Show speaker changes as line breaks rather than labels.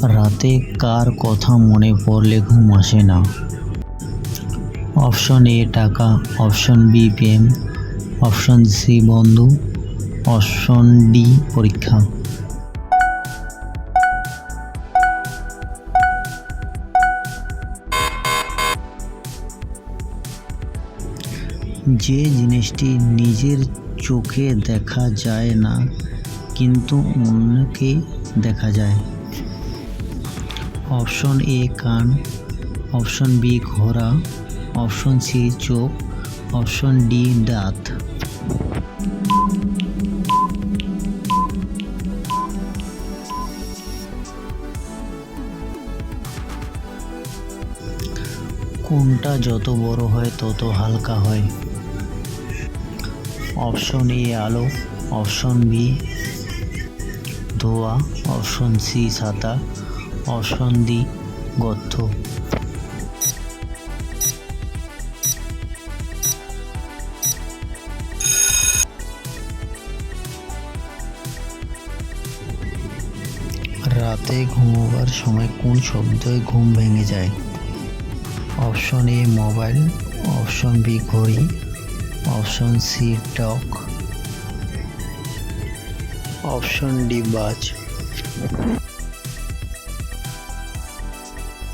রাতে কার কথা মনে পড়লে ঘুম আসে না? অপশন এ টাকা, অপশন বি প্রেম, অপশন সি বন্ধু, অপশন ডি পরীক্ষা। যে জিনিসটি নিজের চোখে দেখা যায় না কিন্তু অন্যকে দেখা যায়। অপশন এ কান, অপশন বি ঘোড়া, অপশন সি চোখ, অপশন ডি দাঁত। কোনটা যত বড় হয় তত হালকা হয়? অপশন এ আলো, অপশন বি ধোঁয়া, অপশন সি ছাতা, অপশন ডি গর্ত। রাতে ঘুমোবার সময় কোন শব্দে ঘুম ভেঙে যায়? Option A mobile, option B ঘড়ি, অপশন সি টক, অপশন ডি বাজ।